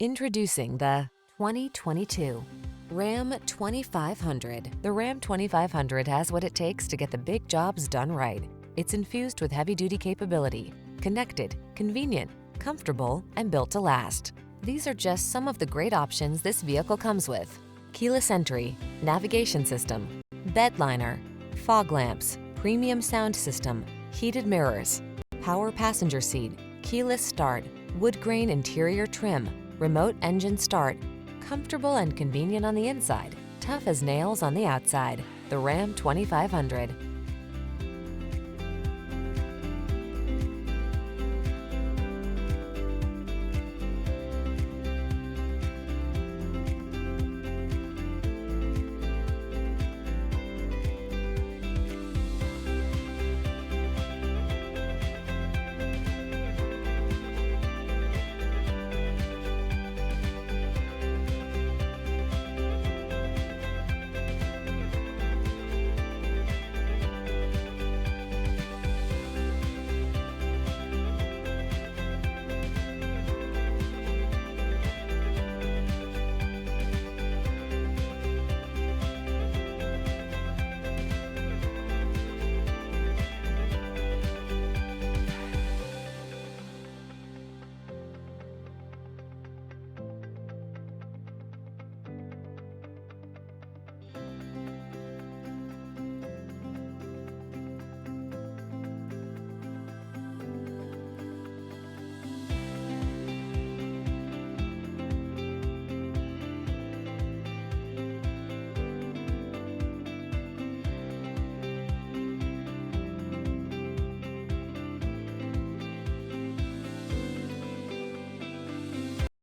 Introducing the 2022 Ram 2500. The Ram 2500 has what it takes to get the big jobs done right. It's infused with heavy-duty capability, connected, convenient, comfortable, and built to last. These are just some of the great options this vehicle comes with: keyless entry, navigation system, bed liner, fog lamps, premium sound system, heated mirrors, power passenger seat, keyless start, wood grain interior trim, remote engine start, comfortable and convenient on the inside, tough as nails on the outside. The Ram 2500,